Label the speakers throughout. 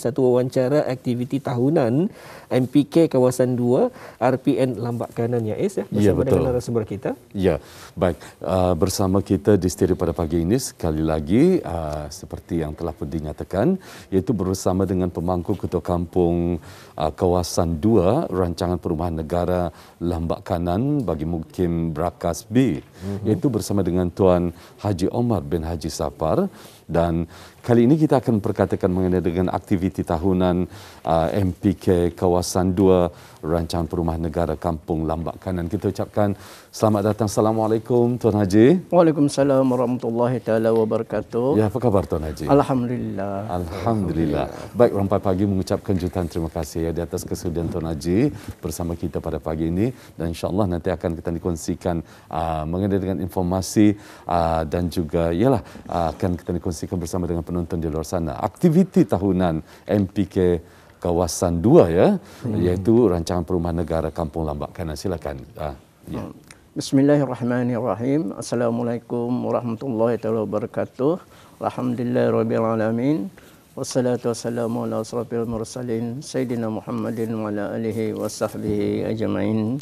Speaker 1: satu wawancara aktiviti tahunan MPK Kawasan 2 RPN Lambak Kanan ya Is ya, bersama dengan narasumber kita.
Speaker 2: Ya, baik. Bersama kita di studio pada pagi ini sekali lagi seperti yang telah pun dinyatakan, iaitu bersama dengan pemangku Ketua Kampung Kawasan 2 Rancangan Perumahan Negara Lambak Kanan bagi Mukim Brakas B, iaitu bersama dengan Tuan Haji Omar bin Haji Sapar. Dan kali ini kita akan perkatakan mengenai dengan aktiviti tahunan MPK Kawasan 2 Rancangan Perumahan Negara Kampung Lambak Kanan. Kita ucapkan selamat datang. Assalamualaikum Tuan Haji.
Speaker 3: Waalaikumsalam warahmatullahi taala wabarakatuh.
Speaker 2: Ya, apa khabar Tuan Haji?
Speaker 3: Alhamdulillah.
Speaker 2: Alhamdulillah. Baik, Rampai Pagi mengucapkan jutaan terima kasih di atas kesudian Tuan Haji bersama kita pada pagi ini, dan insya-Allah nanti akan kita dikongsikan mengenai dengan informasi dan juga akan kita dikongsikan bersama dengan penonton di luar sana aktiviti tahunan MPK Kawasan 2 ya, iaitu Rancangan Perumahan Negara Kampung Lambak Kanan. Silakan.
Speaker 3: Bismillahirrahmanirrahim. Assalamualaikum warahmatullahi wabarakatuh. Alhamdulillahirabbil alamin. Wassalatu wassalamu ala asrofil mursalin Sayyidina Muhammadin wa ala alihi wa sahbihi ajma'in.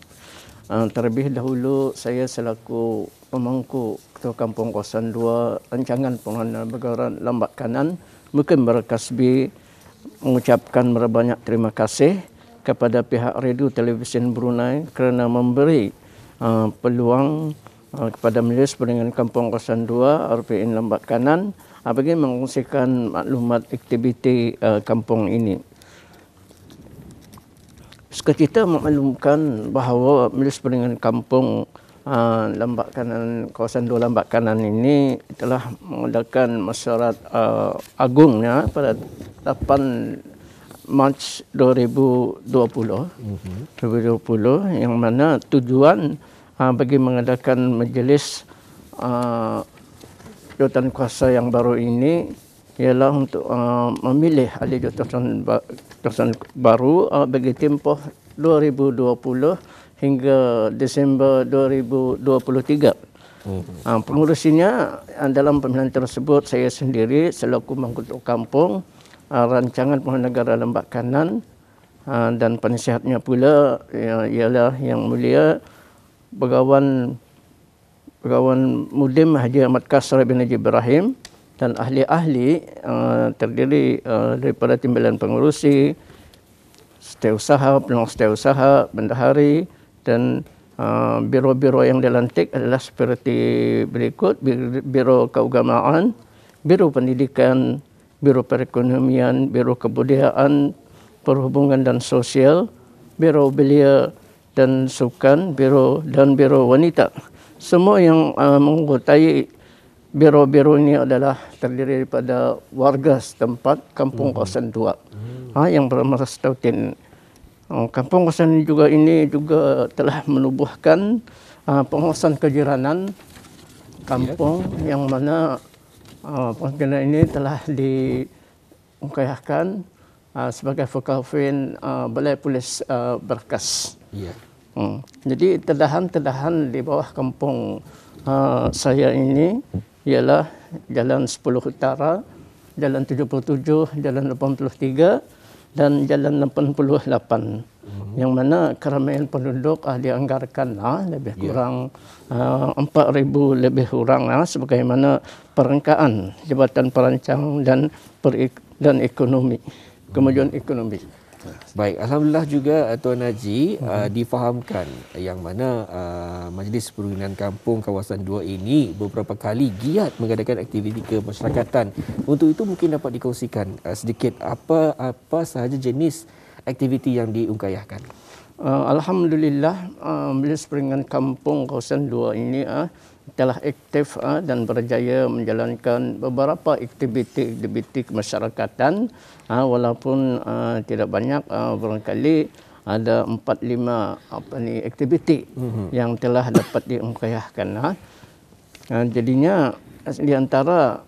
Speaker 3: Terlebih dahulu saya selaku pemangku Ketua Kampung Kawasan 2 Rancangan Perumahan Negara Lambak Kanan Mukim Brakas B mengucapkan berbanyak terima kasih kepada pihak Radio Televisyen Brunei kerana memberi peluang kepada Majlis Perundingan Kampung Kawasan 2 RPN Lambak Kanan bagi mengkongsikan maklumat aktiviti kampung ini. Kita maklumkan bahawa Majlis Perundingan Kampung Lambak Kanan Kawasan 2 Lambak Kanan ini telah mengadakan mesyuarat agungnya pada 8 Mac 2020 yang mana tujuan bagi mengadakan majlis jawatan kuasa yang baru ini ialah untuk memilih ahli jawatan baru bagi tempoh 2020 hingga Disember 2023. Pengurusinya dalam pemilihan tersebut saya sendiri selaku Pemangku Kampung Rancangan Perumahan Negara Lambak Kanan, dan penasihatnya pula ialah Yang Mulia Begawan Mudim Haji Ahmad Kasar bin Haji Ibrahim, dan ahli-ahli terdiri daripada timbalan pengurusi, setiausaha, penolong setiausaha, bendahari, dan biro-biro yang dilantik adalah seperti berikut: Biro Keagamaan, Biro Pendidikan, Biro Perekonomian, Biro Kebudayaan, Perhubungan dan Sosial, Biro Belia dan Sukan, Biro Wanita. Semua yang menganggotai biro-biro ini adalah terdiri daripada warga setempat Kampung Kawasan 2 yang bermasa setautin. Kampung Kawasan ini juga telah menubuhkan pengawasan kejiranan kampung yang mana pengawasan ini telah diungkayahkan sebagai focal point Balai Polis Berkas. Jadi tedahan-tedahan di bawah kampung saya ini ialah Jalan 10 Utara, Jalan 77, Jalan 83 dan Jalan 88, yang mana keramaian penduduk dianggarkan lebih kurang 4,000 lebih kurang sebagaimana perangkaan Jabatan Perancang dan ekonomi, kemajuan ekonomi.
Speaker 1: Baik, alhamdulillah juga Tuan Haji difahamkan yang mana Majlis Perundingan Kampung Kawasan 2 ini beberapa kali giat mengadakan aktiviti kemasyarakatan. Untuk itu mungkin dapat dikongsikan sedikit apa sahaja jenis aktiviti yang diungkayahkan.
Speaker 3: Alhamdulillah, Majlis Perundingan Kampung Kawasan 2 ini telah aktif dan berjaya menjalankan beberapa aktiviti kemasyarakatan, walaupun tidak banyak, barangkali ada 4-5 aktiviti yang telah dapat diungkayahkan. Jadinya di antara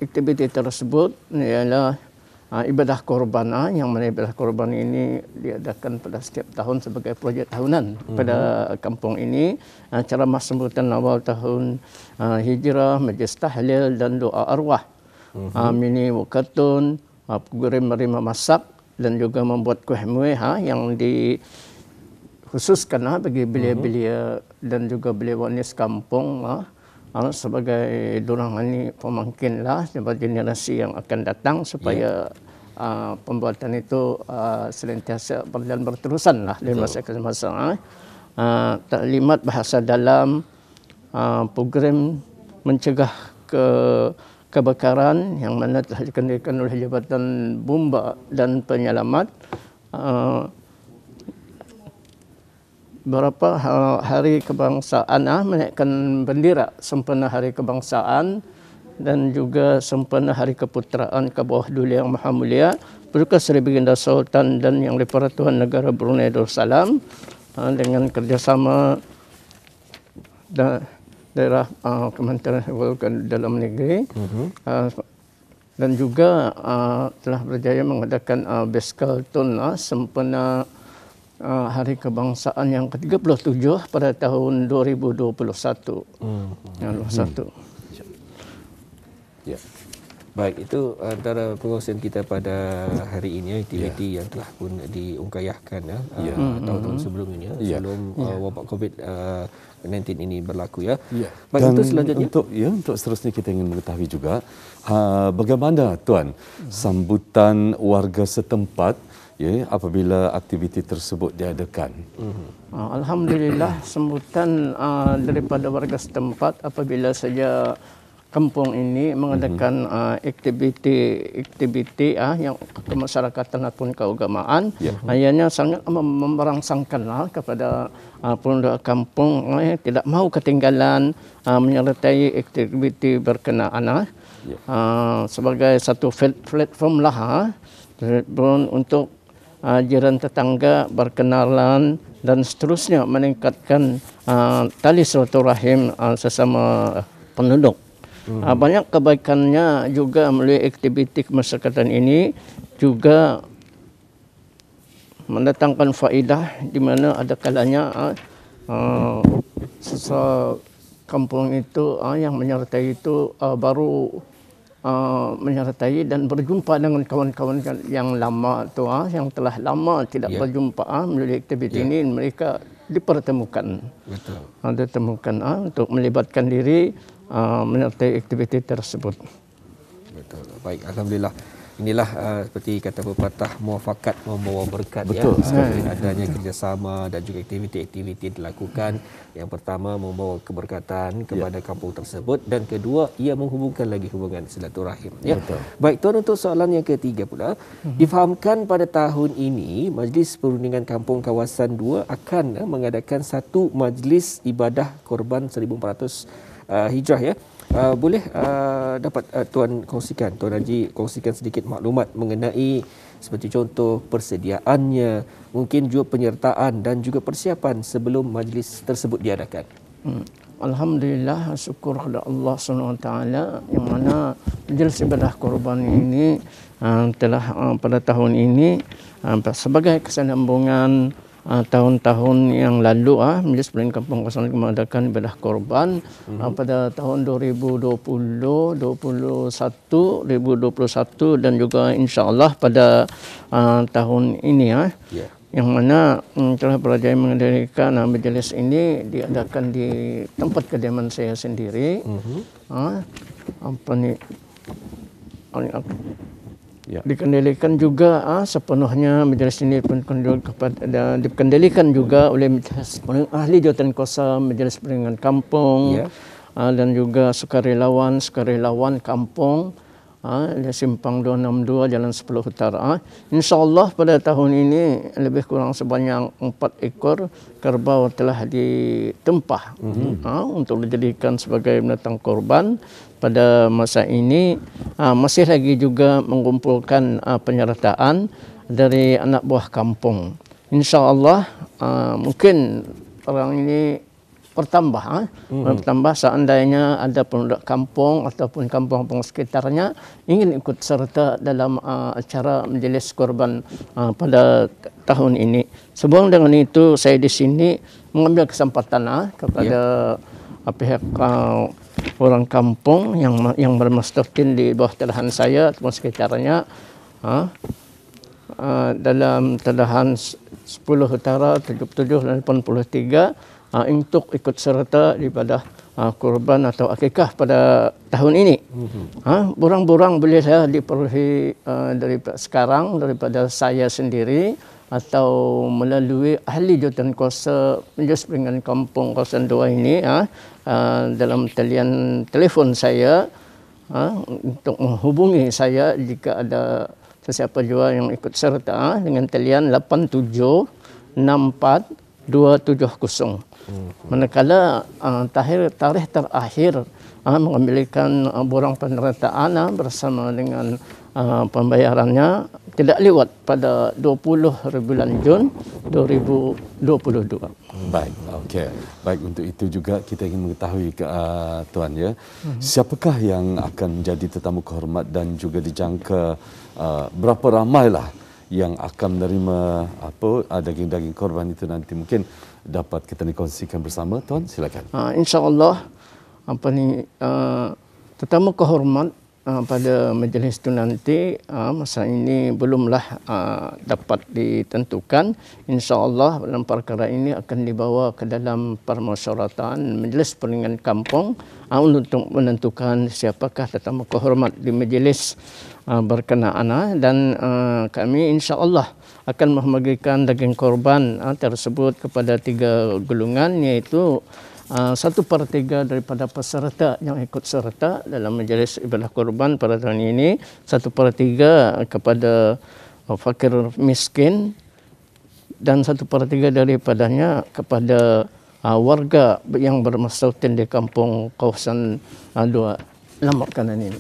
Speaker 3: aktiviti tersebut ialah ibadah korban, yang mana ibadah korban ini diadakan pada setiap tahun sebagai projek tahunan pada kampung ini. Ceramah sambutan awal tahun hijrah, majlis tahlil dan doa arwah, mini wakatun, program menerima masak dan juga membuat kuih muih yang dikhususkan bagi belia-belia dan juga belia-wanis kampung sebagai dorongan ini pemangkin kepada generasi yang akan datang supaya pembuatan itu senantiasa berjalan berterusan dari masa ke masa. Taklimat bahasa dalam, program mencegah kebakaran yang mana telah dikendalikan oleh Jabatan Bomba dan Penyelamat. Berapa hari kebangsaan menaikkan bendera sempena hari kebangsaan dan juga sempena hari keputeraan ke bawah Duli Yang Maha Mulia Pertugas Seri Baginda Sultan dan Yang di-Pertuan Negara Brunei Darussalam dengan kerjasama daerah Kementerian Dalam Negeri dan juga telah berjaya mengadakan Beskaltun sempena Hari Kebangsaan yang ke-37 pada tahun 2021.
Speaker 1: Ya. Baik, itu antara perkongsian kita pada hari ini, aktiviti yang telah pun diungkayahkan tahun-tahun sebelumnya, sebelum wabak COVID-19 ini berlaku ya. Baik,
Speaker 2: dan
Speaker 1: itu selanjutnya
Speaker 2: untuk seterusnya kita ingin mengetahui juga bagaimana Tuan sambutan warga setempat apabila aktiviti tersebut diadakan.
Speaker 3: Alhamdulillah, sambutan daripada warga setempat apabila saja kampung ini mengadakan aktiviti yang kemasyarakatan ataupun keagamaan, ianya sangat memberangsangkan kepada penduduk kampung tidak mahu ketinggalan menyertai aktiviti berkenaan sebagai satu platform untuk jiran tetangga berkenalan dan seterusnya meningkatkan tali silaturahim sesama penduduk. Banyak kebaikannya juga melalui aktiviti kemasyarakatan ini juga mendatangkan faedah di mana ada kalanya kampung itu yang menyertai itu baru menyertai dan berjumpa dengan kawan-kawan yang lama tu yang telah lama tidak berjumpa melalui aktiviti ini mereka dipertemukan.
Speaker 1: betul.
Speaker 3: Ditemukan untuk melibatkan diri menyertai aktiviti tersebut.
Speaker 1: Betul. Baik, alhamdulillah. Inilah seperti kata pepatah, muafakat membawa berkat.
Speaker 2: Betul,
Speaker 1: adanya kerjasama dan juga aktiviti-aktiviti dilakukan. Yang pertama membawa keberkatan kepada kampung tersebut dan kedua ia menghubungkan lagi hubungan silaturahim.
Speaker 2: Betul.
Speaker 1: Baik Tuan, untuk soalan yang ketiga pula, difahamkan pada tahun ini Majlis Perundingan Kampung Kawasan 2 akan mengadakan satu majlis ibadah korban 1400 Hijrah boleh dapat Tuan kongsikan, Tuan Haji kongsikan sedikit maklumat mengenai seperti contoh persediaannya, mungkin juga penyertaan dan juga persiapan sebelum majlis tersebut diadakan.
Speaker 3: Alhamdulillah, syukur kepada Allah SWT yang mana majlis ibadah korban ini telah pada tahun ini sebagai kesinambungan tahun-tahun yang lalu Majlis Perundingan Kampung Kawasan mengadakan ibadah korban pada tahun 2020, 2021 dan juga insya-Allah pada tahun ini yang mana telah berjaya mengadakan majlis ini diadakan di tempat kediaman saya sendiri. Dikendalikan juga sepenuhnya majlis ini dikendalikan juga oleh ahli jawatan kuasa Majlis Perundingan Kampung dan juga sukarelawan kampung di Simpang 262 Jalan 10 Utara. InsyaAllah pada tahun ini lebih kurang sebanyak 4 ekor kerbau telah ditempah untuk dijadikan sebagai binatang korban. Pada masa ini masih lagi juga mengumpulkan penyertaan dari anak buah kampung. InsyaAllah mungkin orang ini bertambah seandainya ada penduduk kampung ataupun kampung-kampung sekitarnya ingin ikut serta dalam acara majlis korban pada tahun ini. Sebelum dengan itu saya di sini mengambil kesempatan kepada pihak orang kampung yang bermustaqil di bawah telahan saya ataupun sekitarnya dalam tadahan 10 Utara 77 dan 83 untuk ikut serta ibadah kurban atau akikah pada tahun ini. Burang-burang boleh saya diperolehi daripada sekarang daripada saya sendiri atau melalui ahli jurukuasa Majlis Perundingan Kampung Kawasan 2 ini dalam talian telefon saya untuk menghubungi saya jika ada sesiapa jua yang ikut serta dengan talian 8764-270. Manakala tarikh terakhir mengambilkan borang penyertaan bersama dengan pembayarannya tidak lewat pada 20 bulan Jun 2022.
Speaker 2: Baik, okey. Baik, untuk itu juga kita ingin mengetahui Tuan ya, siapakah yang akan menjadi tetamu kehormat dan juga dijangka berapa ramailah yang akan menerima daging-daging korban itu nanti, mungkin dapat kita kongsikan bersama Tuan, silakan.
Speaker 3: InsyaAllah tetamu kehormat pada majlis itu nanti masa ini belumlah dapat ditentukan. InsyaAllah dalam perkara ini akan dibawa ke dalam permusyawaratan Majlis Perundingan Kampung untuk menentukan siapakah tetamu kehormat di majlis berkenaan, dan kami insyaAllah akan membagikan daging korban tersebut kepada 3 golongan, iaitu 1/3 daripada peserta yang ikut serta dalam majlis ibadah korban pada tahun ini, 1/3 kepada fakir miskin, dan 1/3 daripadanya kepada warga yang bermasyarakat di kampung kawasan 2 Lamak Kanan ini.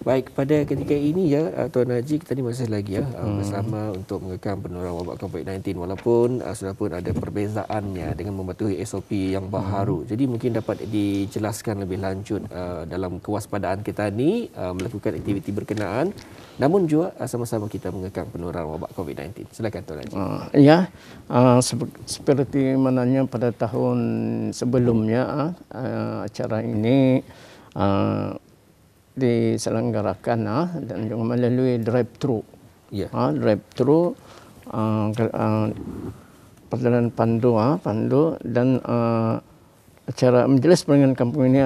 Speaker 1: Baik, pada ketika ini ya Tuan Haji, kita ni masih lagi bersama untuk mengekang penularan wabak COVID-19, walaupun sudah pun ada perbezaannya dengan mematuhi SOP yang baharu. Jadi mungkin dapat dijelaskan lebih lanjut dalam kewaspadaan kita ni melakukan aktiviti berkenaan, namun juga sama-sama kita mengekang penularan wabak COVID-19. Silakan Tuan Haji.
Speaker 3: Seperti mananya pada tahun sebelumnya acara ini diselenggarakan dan juga melalui drive-thru. Drive-thru Perdana Pandu dan acara Majlis Perundingan Kampung ini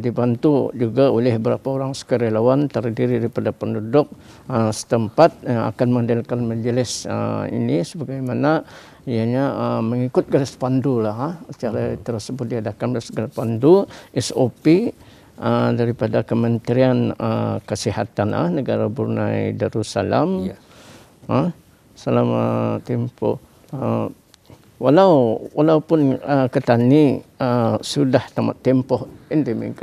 Speaker 3: dibantu juga oleh beberapa orang sukarelawan terdiri daripada penduduk setempat yang akan mengadakan majlis ini sebagaimana ianya mengikut garis pandu acara tersebut diadakan berdasarkan garis pandu SOP daripada Kementerian Kesihatan Negara Brunei Darussalam selama tempoh walaupun ketani sudah tamat tempoh endemik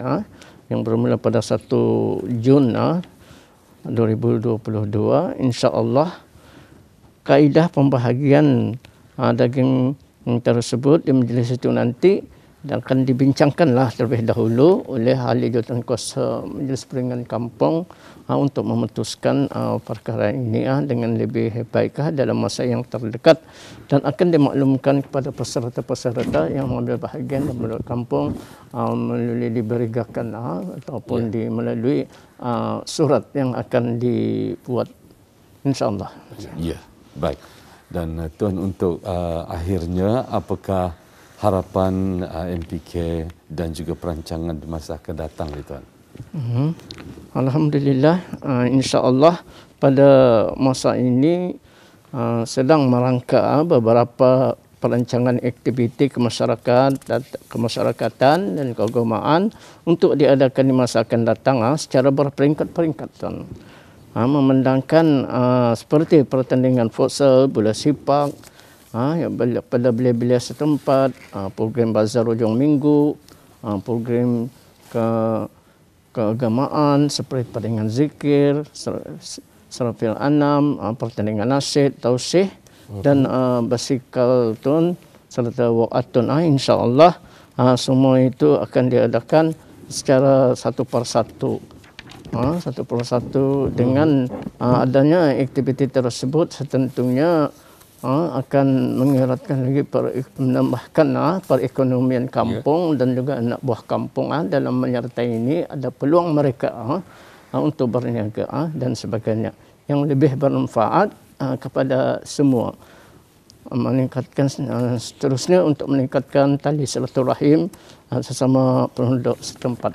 Speaker 3: yang bermula pada 1 Jun 2022, insya-Allah kaedah pembahagian daging tersebut di majlis itu nanti akan dibincangkanlah terlebih dahulu oleh ahli jurukuasa Majlis Perundingan Kampung untuk memutuskan perkara ini dengan lebih baik dalam masa yang terdekat, dan akan dimaklumkan kepada peserta-peserta yang mengambil bahagian dalam kampung melalui diberikan ataupun melalui surat yang akan dibuat, insya-Allah.
Speaker 2: Ya, baik. Dan Tuan, untuk akhirnya apakah harapan MPK dan juga perancangan di masa akan datang ni Tuan?
Speaker 3: Alhamdulillah, insya-Allah pada masa ini sedang merangka beberapa perancangan aktiviti kemasyarakatan dan keagamaan untuk diadakan di masa akan datang secara berperingkat-peringkat, Tuan. Memandangkan seperti pertandingan futsal, bola sepak, pada bila-bila setempat, program bazar hujung minggu, program keagamaan seperti pertandingan zikir, serafil anam, pertandingan nasyid, tausih dan basikal tun serta waqatun. Insya-Allah semua itu akan diadakan secara satu persatu. Dengan adanya aktiviti tersebut tentunya akan mengeratkan lagi menambahkan perekonomian kampung dan juga anak buah kampung dalam menyertai ini. Ada peluang mereka untuk berniaga dan sebagainya yang lebih bermanfaat kepada semua, meningkatkan seterusnya untuk meningkatkan tali silaturahim sesama penduduk setempat.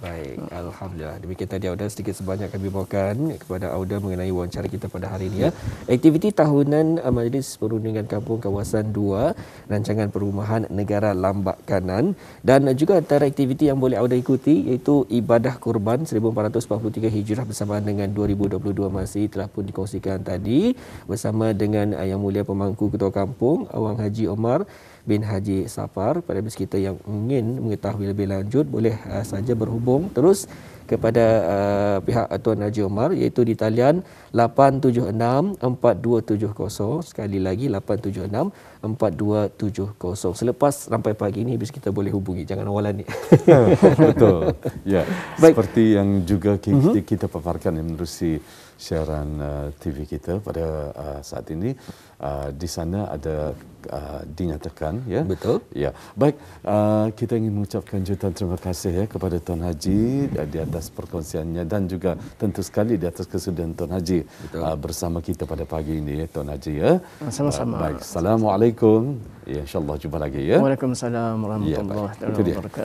Speaker 1: Baik, Alhamdulillah. Demikian tadi Auda sedikit sebanyak kami bawakan kepada Auda mengenai wawancara kita pada hari ini. Aktiviti tahunan Majlis Perundingan Kampung Kawasan 2, Rancangan Perumahan Negara Lambak Kanan, dan juga antara aktiviti yang boleh Auda ikuti iaitu Ibadah Kurban 1443 Hijrah bersamaan dengan 2022 masih telah pun dikongsikan tadi bersama dengan Yang Mulia Pemangku Ketua Kampung Awang Haji Omar bin Haji Safar. Pada habis kita yang ingin mengetahui lebih lanjut boleh saja berhubung terus kepada pihak Tuan Haji Omar iaitu di talian 876-4270. Sekali lagi 876-4270. Selepas sampai pagi ini habis kita boleh hubungi, jangan awalan ni.
Speaker 2: Betul. Ya,
Speaker 1: Baik.
Speaker 2: seperti yang juga kita paparkan menerusi siaran TV kita pada saat ini, di sana ada dinyatakan, ya.
Speaker 1: Betul.
Speaker 2: Ya, baik. Kita ingin mengucapkan jutaan terima kasih ya kepada Tuan Haji di atas perkongsiannya dan juga tentu sekali di atas kesudian Tuan Haji bersama kita pada pagi ini, ya, Tuan Haji, ya.
Speaker 3: Sama-sama.
Speaker 2: Baik, assalamualaikum. Ya, insya-Allah jumpa lagi, ya.
Speaker 3: Waalaikumsalam warahmatullahi wabarakatuh.